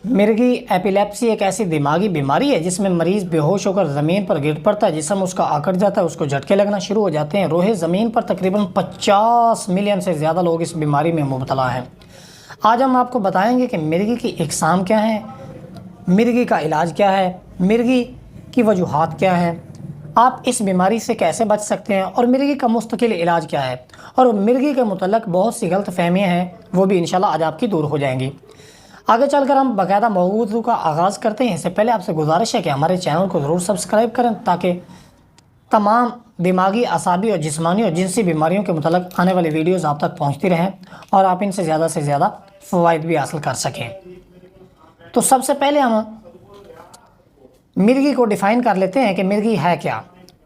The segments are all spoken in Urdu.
مرگی ایپیلیپسی ایک ایسی دماغی بیماری ہے جس میں مریض بے ہوش ہو کر زمین پر گر پڑتا ہے، جسم اس کا آکڑ جاتا ہے، اس کو جھٹکے لگنا شروع ہو جاتے ہیں۔ روئے زمین پر تقریباً 50 ملین سے زیادہ لوگ اس بیماری میں مبتلا ہیں۔ آج ہم آپ کو بتائیں گے کہ مرگی کی اقسام کیا ہیں، مرگی کا علاج کیا ہے، مرگی کی وجوہات کیا ہیں، آپ اس بیماری سے کیسے بچ سکتے ہیں، اور مرگی کا مستقل علاج کیا ہے، اور مرگی کے متعلق بہت سی غلط فہمیاں ہیں، وہ بھی انشاءاللہ آج آپ کی دور ہو جائیں گی۔ آگے چل کر ہم باقاعدہ موضوع کا آغاز کرتے ہیں۔ اس سے پہلے آپ سے گزارش ہے کہ ہمارے چینل کو ضرور سبسکرائب کریں تاکہ تمام دماغی، اعصابی اور جسمانی اور جنسی بیماریوں کے متعلق آنے والی ویڈیوز آپ تک پہنچتی رہیں اور آپ ان سے زیادہ فوائد بھی حاصل کر سکیں۔ تو سب سے پہلے ہم مرگی کو ڈیفائن کر لیتے ہیں کہ مرگی ہے کیا۔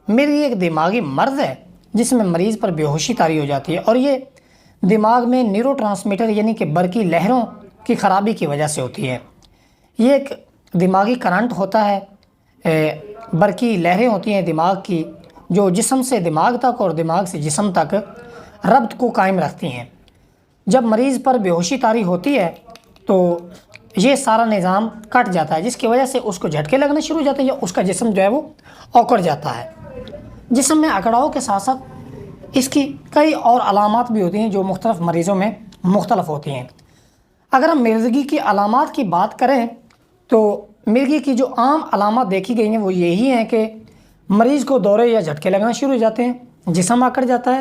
مرگی ایک دماغی مرض ہے جس میں مریض پر بے ہوشی طاری ہو جاتی ہے، اور یہ دماغ میں نیورو ٹرانسمیٹر یعنی کہ برقی لہروں کی خرابی کی وجہ سے ہوتی ہے۔ یہ ایک دماغی کرنٹ ہوتا ہے، برقی لہریں ہوتی ہیں دماغ کی، جو جسم سے دماغ تک اور دماغ سے جسم تک ربط کو قائم رکھتی ہیں۔ جب مریض پر بے ہوشی طاری ہوتی ہے تو یہ سارا نظام کٹ جاتا ہے، جس کی وجہ سے اس کو جھٹکے لگنے شروع ہو جاتے ہیں یا اس کا جسم جو ہے وہ اوکڑ جاتا ہے۔ جسم میں اکڑاؤ کے ساتھ ساتھ اس کی کئی اور علامات بھی ہوتی ہیں جو مختلف مریضوں میں مختلف ہوتی ہیں۔ اگر ہم مرگی کی علامات کی بات کریں تو مرگی کی جو عام علامات دیکھی گئی ہیں وہ یہی ہیں کہ مریض کو دورے یا جھٹکے لگنا شروع ہو جاتے ہیں، جسم اکڑ جاتا ہے،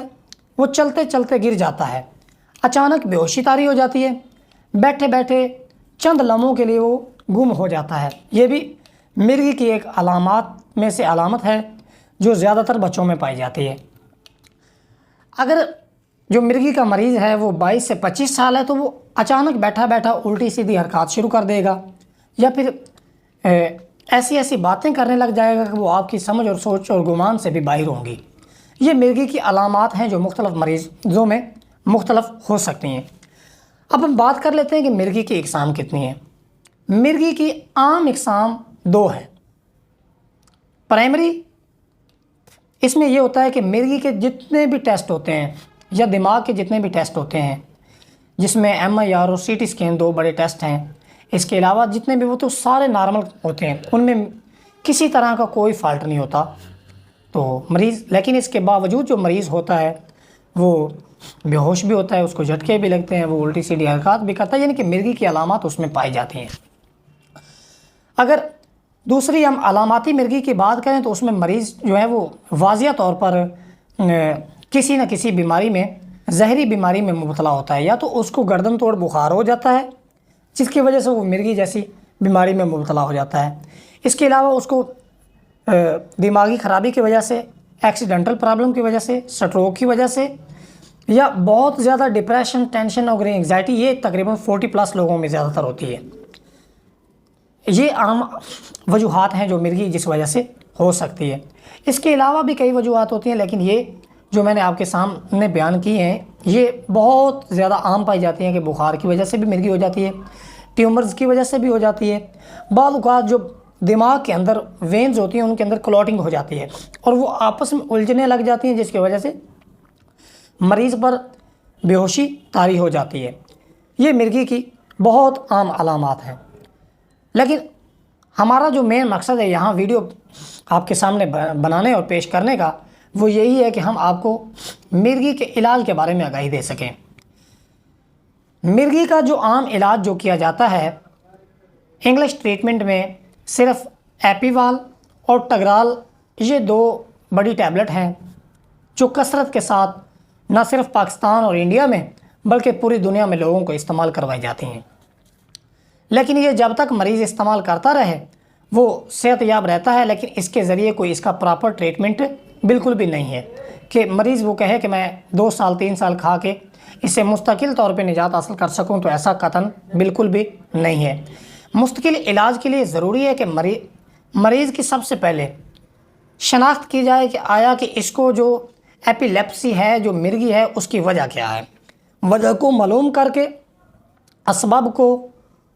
وہ چلتے چلتے گر جاتا ہے، اچانک بے ہوشی طاری ہو جاتی ہے، بیٹھے بیٹھے چند لمحوں کے لیے وہ گم ہو جاتا ہے۔ یہ بھی مرگی کی ایک علامات میں سے علامت ہے جو زیادہ تر بچوں میں پائی جاتی ہے۔ اگر جو مرگی کا مریض ہے وہ 22 سے 25 سال ہے تو وہ اچانک بیٹھا بیٹھا الٹی سیدھی حرکات شروع کر دے گا، یا پھر ایسی باتیں کرنے لگ جائے گا کہ وہ آپ کی سمجھ اور سوچ اور گمان سے بھی باہر ہوں گی۔ یہ مرگی کی علامات ہیں جو مختلف مریضوں میں مختلف ہو سکتی ہیں۔ اب ہم بات کر لیتے ہیں کہ مرگی کی اقسام کتنی ہیں۔ مرگی کی عام اقسام 2 ہیں۔ پرائمری، اس میں یہ ہوتا ہے کہ مرگی کے جتنے بھی ٹیسٹ ہوتے ہیں یا دماغ کے جتنے بھی ٹیسٹ ہوتے ہیں، جس میں MRI اور CT اسکین 2 بڑے ٹیسٹ ہیں، اس کے علاوہ جتنے بھی وہ تو سارے نارمل ہوتے ہیں، ان میں کسی طرح کا کوئی فالٹ نہیں ہوتا تو مریض، لیکن اس کے باوجود جو مریض ہوتا ہے وہ بے ہوش بھی ہوتا ہے، اس کو جھٹکے بھی لگتے ہیں، وہ الٹی سیدھی حرکات بھی کرتا ہے، یعنی کہ مرگی کی علامات اس میں پائی جاتی ہیں۔ اگر دوسری ہم علاماتی مرگی کی بات کریں تو اس میں مریض جو ہے وہ واضح طور پر کسی نہ کسی بیماری میں، زہری بیماری میں مبتلا ہوتا ہے، یا تو اس کو گردن توڑ بخار ہو جاتا ہے جس کی وجہ سے وہ مرگی جیسی بیماری میں مبتلا ہو جاتا ہے۔ اس کے علاوہ اس کو دماغی خرابی کی وجہ سے، ایکسیڈنٹل پرابلم کی وجہ سے، سٹروک کی وجہ سے، یا بہت زیادہ ڈپریشن، ٹینشن اور انگزائٹی، یہ تقریباً 40+ لوگوں میں زیادہ تر ہوتی ہے۔ یہ عام وجوہات ہیں جو مرگی جس وجہ سے ہو سکتی ہے۔ اس کے علاوہ بھی کئی وجوہات ہوتی ہیں، لیکن یہ جو میں نے آپ کے سامنے بیان کی ہیں یہ بہت زیادہ عام پائی جاتی ہیں کہ بخار کی وجہ سے بھی مرگی ہو جاتی ہے، ٹیومرز کی وجہ سے بھی ہو جاتی ہے، بعض اوقات جو دماغ کے اندر وینز ہوتی ہیں ان کے اندر کلوٹنگ ہو جاتی ہے اور وہ آپس میں الجھنے لگ جاتی ہیں، جس کی وجہ سے مریض پر بے ہوشی طاری ہو جاتی ہے۔ یہ مرگی کی بہت عام علامات ہیں، لیکن ہمارا جو مین مقصد ہے یہاں ویڈیو آپ کے سامنے بنانے اور پیش کرنے کا وہ یہی ہے کہ ہم آپ کو مرگی کے علاج کے بارے میں آگاہی دے سکیں۔ مرگی کا جو عام علاج جو کیا جاتا ہے انگلش ٹریٹمنٹ میں، صرف ایپیوال اور ٹگرال، یہ 2 بڑی ٹیبلٹ ہیں جو کثرت کے ساتھ نہ صرف پاکستان اور انڈیا میں بلکہ پوری دنیا میں لوگوں کو استعمال کروائی جاتی ہیں، لیکن یہ جب تک مریض استعمال کرتا رہے وہ صحت یاب رہتا ہے، لیکن اس کے ذریعے کوئی اس کا پراپر ٹریٹمنٹ بالکل بھی نہیں ہے کہ مریض وہ کہے کہ میں 2 سال 3 سال کھا کے اس سے مستقل طور پہ نجات حاصل کر سکوں، تو ایسا قطعاً بالکل بھی نہیں ہے۔ مستقل علاج کے لیے ضروری ہے کہ مریض کی سب سے پہلے شناخت کی جائے کہ آیا کہ اس کو جو ایپیلیپسی ہے، جو مرگی ہے، اس کی وجہ کیا ہے۔ وجہ کو معلوم کر کے اسباب کو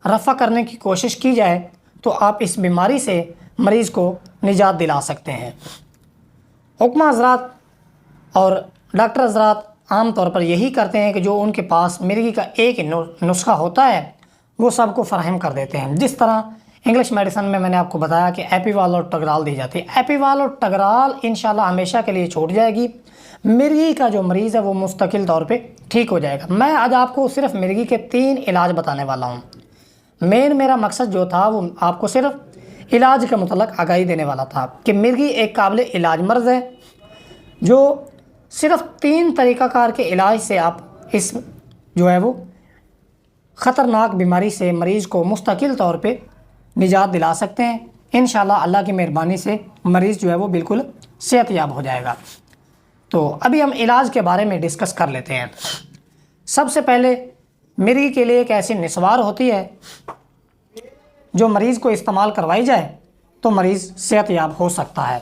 رفع کرنے کی کوشش کی جائے تو آپ اس بیماری سے مریض کو نجات دلا سکتے ہیں۔ حکمہ حضرات اور ڈاکٹر حضرات عام طور پر یہی کرتے ہیں کہ جو ان کے پاس مرگی کا ایک نسخہ ہوتا ہے وہ سب کو فراہم کر دیتے ہیں۔ جس طرح انگلش میڈیسن میں نے آپ کو بتایا کہ ایپیوال اور ٹگرال دی جاتی ہے، ایپیوال اور ٹگرال انشاءاللہ ہمیشہ کے لیے چھوٹ جائے گی، مرگی کا جو مریض ہے وہ مستقل طور پہ ٹھیک ہو جائے گا۔ میں آج آپ کو صرف مرگی کے 3 علاج بتانے والا ہوں۔ میرا مقصد جو تھا وہ آپ کو صرف علاج کے متعلق آگاہی دینے والا تھا کہ مرگی ایک قابل علاج مرض ہے جو صرف 3 طریقہ کار کے علاج سے آپ اس جو ہے وہ خطرناک بیماری سے مریض کو مستقل طور پہ نجات دلا سکتے ہیں۔ انشاءاللہ اللہ کی مہربانی سے مریض جو ہے وہ بالکل صحت یاب ہو جائے گا۔ تو ابھی ہم علاج کے بارے میں ڈسکس کر لیتے ہیں۔ سب سے پہلے مرگی کے لیے ایک ایسی نسوار ہوتی ہے جو مریض کو استعمال کروائی جائے تو مریض صحت یاب ہو سکتا ہے۔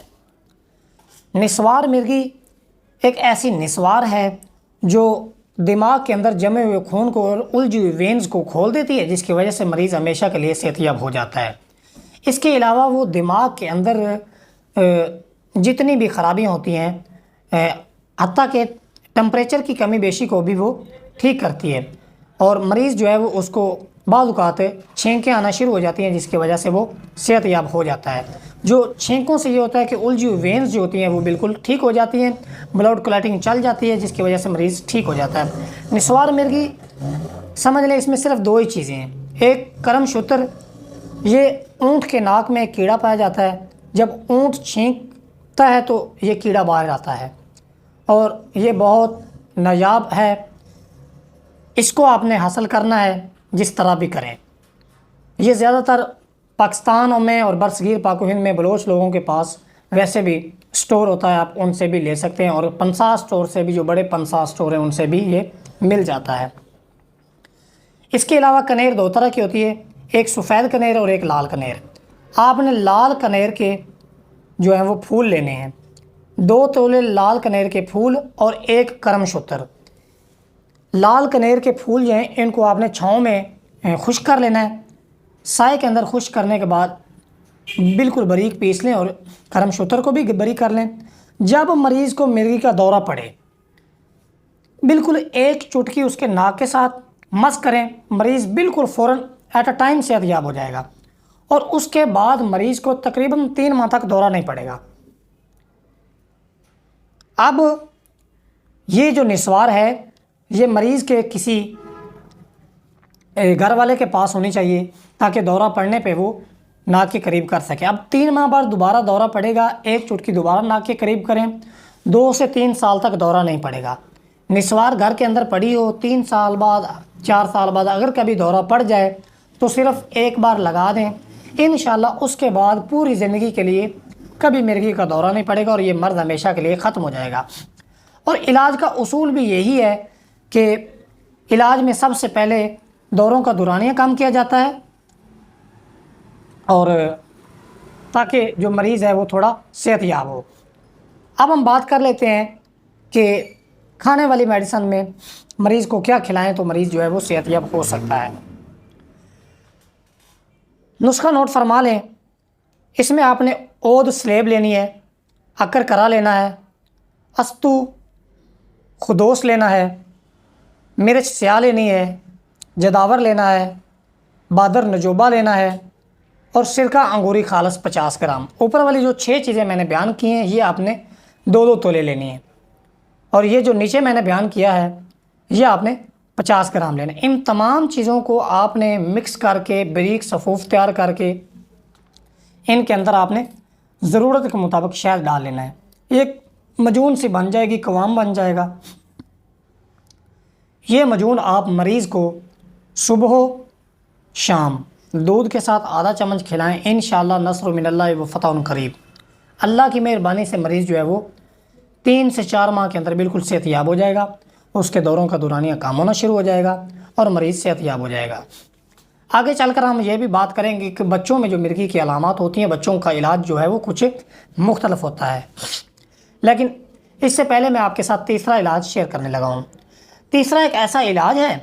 نسوار مرگی ایک ایسی نسوار ہے جو دماغ کے اندر جمے ہوئے خون کو اور الجھی ہوئی وینز کو کھول دیتی ہے، جس کی وجہ سے مریض ہمیشہ کے لیے صحت یاب ہو جاتا ہے۔ اس کے علاوہ وہ دماغ کے اندر جتنی بھی خرابیاں ہوتی ہیں، حتیٰ کہ ٹمپریچر کی کمی بیشی کو بھی وہ ٹھیک کرتی ہے، اور مریض جو ہے وہ اس کو بعض اوقات چھینکیں آنا شروع ہو جاتی ہیں جس کی وجہ سے وہ صحت یاب ہو جاتا ہے۔ جو چھینکوں سے یہ ہوتا ہے کہ الجھی ہوئی وینز جو ہوتی ہیں وہ بالکل ٹھیک ہو جاتی ہیں، بلڈ کلاٹنگ چل جاتی ہے جس کی وجہ سے مریض ٹھیک ہو جاتا ہے۔ نسوار مرگی سمجھ لیں اس میں صرف 2 ہی چیزیں ہیں۔ ایک کرم شتر، یہ اونٹ کے ناک میں ایک کیڑا پایا جاتا ہے، جب اونٹ چھینکتا ہے تو یہ کیڑا باہر آتا ہے اور یہ بہت نایاب ہے، اس کو آپ نے حاصل کرنا ہے جس طرح بھی کریں۔ یہ زیادہ تر پاکستان میں اور برصغیر پاک و ہند میں بلوچ لوگوں کے پاس ویسے بھی سٹور ہوتا ہے، آپ ان سے بھی لے سکتے ہیں، اور پنسا سٹور سے بھی، جو بڑے پنسا سٹور ہیں ان سے بھی یہ مل جاتا ہے۔ اس کے علاوہ کنیر 2 طرح کی ہوتی ہے، ایک سفید کنیر اور ایک لال کنیر۔ آپ نے لال کنیر کے جو ہیں وہ پھول لینے ہیں، 2 تولے لال کنیر کے پھول اور 1 کرم شتر۔ لال کنیر کے پھول جو ہیں ان کو آپ نے چھاؤں میں خشک کر لینا ہے، سائے کے اندر خشک کرنے کے بعد بالکل باریک پیس لیں، اور کرم شتر کو بھی باریک کر لیں۔ جب مریض کو مرگی کا دورہ پڑے، بالکل 1 چٹکی اس کے ناک کے ساتھ مس کریں، مریض بالکل فوراً ایٹ اے ٹائم صحت یاب ہو جائے گا، اور اس کے بعد مریض کو تقریباً 3 ماہ تک دورہ نہیں پڑے گا۔ اب یہ جو نسوار ہے یہ مریض کے کسی گھر والے کے پاس ہونی چاہیے تاکہ دورہ پڑنے پہ وہ ناک کے قریب کر سکے۔ اب 3 ماہ بعد دوبارہ دورہ پڑے گا، 1 چٹکی دوبارہ ناک کے قریب کریں، 2 سے 3 سال تک دورہ نہیں پڑے گا۔ نسوار گھر کے اندر پڑی ہو، 3 سال بعد 4 سال بعد اگر کبھی دورہ پڑ جائے تو صرف 1 بار لگا دیں، انشاءاللہ اس کے بعد پوری زندگی کے لیے کبھی مرگی کا دورہ نہیں پڑے گا اور یہ مرض ہمیشہ کے لیے ختم ہو جائے گا۔ اور علاج کا اصول بھی یہی ہے کہ علاج میں سب سے پہلے دوروں کا دورانیہ کام کیا جاتا ہے، اور تاکہ جو مریض ہے وہ تھوڑا صحت یاب ہو۔ اب ہم بات کر لیتے ہیں کہ کھانے والی میڈیسن میں مریض کو کیا کھلائیں تو مریض جو ہے وہ صحت یاب ہو سکتا ہے۔ نسخہ نوٹ فرما لیں، اس میں آپ نے اود سلیب لینی ہے، اکر کرا لینا ہے، استو خدوس لینا ہے، مرچ سیاہ لینی ہے، جداور لینا ہے، بادر نجوبہ لینا ہے، اور سرکہ انگوری خالص 50 گرام۔ اوپر والی جو 6 چیزیں میں نے بیان کی ہیں یہ آپ نے 2 تولے لینی ہیں، اور یہ جو نیچے میں نے بیان کیا ہے یہ آپ نے 50 گرام لینا ہے۔ ان تمام چیزوں کو آپ نے مکس کر کے باریک صفوف تیار کر کے ان کے اندر آپ نے ضرورت کے مطابق شہد ڈال لینا ہے، ایک مجون سی بن جائے گی، قوام بن جائے گا۔ یہ مجون آپ مریض کو صبح و شام دودھ کے ساتھ آدھا چمچ کھلائیں، انشاءاللہ نصر من اللہ و فتح قریب۔ اللہ کی مہربانی سے مریض جو ہے وہ 3 سے 4 ماہ کے اندر بالکل صحت یاب ہو جائے گا، اس کے دوروں کا دورانیہ کام ہونا شروع ہو جائے گا اور مریض صحت یاب ہو جائے گا۔ آگے چل کر ہم یہ بھی بات کریں گے کہ بچوں میں جو مرگی کی علامات ہوتی ہیں بچوں کا علاج جو ہے وہ کچھ مختلف ہوتا ہے، لیکن اس سے پہلے میں آپ کے ساتھ تیسرا علاج شیئر کرنے لگا ہوں۔ تیسرا ایک ایسا علاج ہے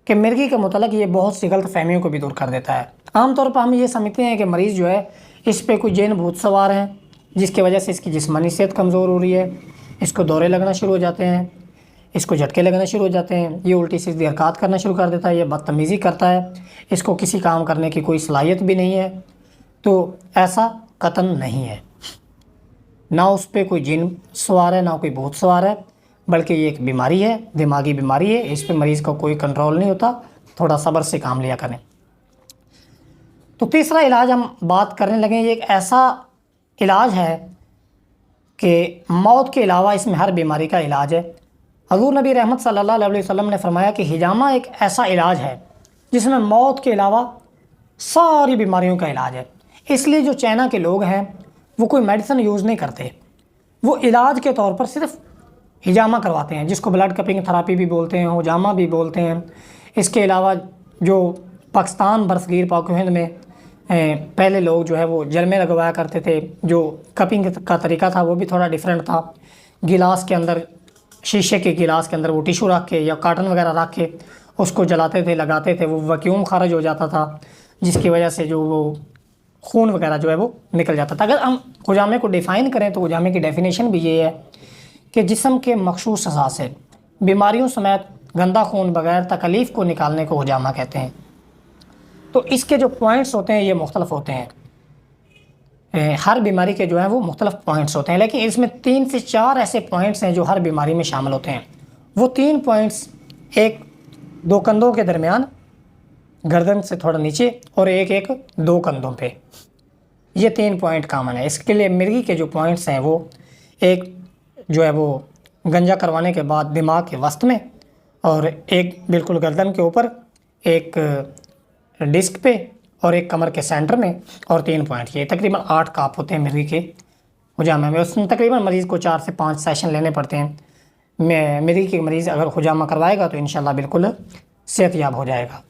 کہ مرگی کے متعلق یہ بہت سی غلط فہمیوں کو بھی دور کر دیتا ہے۔ عام طور پر ہم یہ سمجھتے ہیں کہ مریض جو ہے اس پہ کوئی جین بھوت سوار ہیں جس کی وجہ سے اس کی جسمانی صحت کمزور ہو رہی ہے، اس کو دورے لگنا شروع ہو جاتے ہیں، اس کو جھٹکے لگنا شروع ہو جاتے ہیں، یہ الٹی سیدھی حرکات کرنا شروع کر دیتا ہے، یہ بدتمیزی کرتا ہے، اس کو کسی کام کرنے کی کوئی صلاحیت بھی نہیں ہے، تو ایسا قطعاً نہیں ہے، نہ اس پہ کوئی جن سوار ہے، نہ کوئی بھوت سوار ہے، بلکہ یہ ایک بیماری ہے، دماغی بیماری ہے، اس پہ مریض کا کوئی کنٹرول نہیں ہوتا، تھوڑا صبر سے کام لیا کریں۔ تو تیسرا علاج ہم بات کرنے لگیں، یہ ایک ایسا علاج ہے کہ موت کے علاوہ اس میں ہر بیماری کا علاج ہے۔ حضور نبی رحمت صلی اللہ علیہ وسلم نے فرمایا کہ حجامہ ایک ایسا علاج ہے جس میں موت کے علاوہ ساری بیماریوں کا علاج ہے۔ اس لیے جو چائنا کے لوگ ہیں وہ کوئی میڈیسن یوز نہیں کرتے، وہ علاج کے طور پر صرف حجامہ کرواتے ہیں، جس کو بلڈ کپنگ تھراپی بھی بولتے ہیں، حجامہ بھی بولتے ہیں۔ اس کے علاوہ جو پاکستان برصغیر پاک و ہند میں پہلے لوگ جو ہے وہ جلمے لگوایا کرتے تھے، جو کپنگ کا طریقہ تھا وہ بھی تھوڑا ڈیفرنٹ تھا، گلاس کے اندر، شیشے کے گلاس کے اندر وہ ٹیشو رکھ کے یا کاٹن وغیرہ رکھ کے اس کو جلاتے تھے، لگاتے تھے، وہ ویکیوم خارج ہو جاتا تھا، جس کی وجہ سے جو وہ خون وغیرہ جو ہے وہ نکل جاتا تھا۔ اگر ہم حجامے کو ڈیفائن کریں تو حجامے کی ڈیفینیشن بھی یہ ہے کہ جسم کے مخصوص اعضاء سے بیماریوں سمیت گندا خون بغیر تکلیف کو نکالنے کو حجامہ کہتے ہیں۔ تو اس کے جو پوائنٹس ہوتے ہیں یہ مختلف ہوتے ہیں، ہر بیماری کے جو ہیں وہ مختلف پوائنٹس ہوتے ہیں، لیکن اس میں 3 سے 4 ایسے پوائنٹس ہیں جو ہر بیماری میں شامل ہوتے ہیں۔ وہ 3 پوائنٹس، ایک 2 کندھوں کے درمیان، گردن سے تھوڑا نیچے، اور ایک 2 کندھوں پہ، یہ 3 پوائنٹ کامن ہے۔ اس کے لیے مرغی کے جو پوائنٹس ہیں وہ ایک جو ہے وہ گنجا کروانے کے بعد دماغ کے وسط میں، اور ایک بالکل گردن کے اوپر، ایک ڈسک پہ، اور ایک کمر کے سینٹر میں، اور 3 پوائنٹ۔ یہ تقریباً 8 کاپ ہوتے ہیں مرغی کے حجامے میں۔ اس میں تقریباً مریض کو 4 سے 5 سیشن لینے پڑتے ہیں۔ مرغی کے مریض اگر حجامہ کروائے گا تو انشاءاللہ بالکل صحت یاب ہو جائے گا۔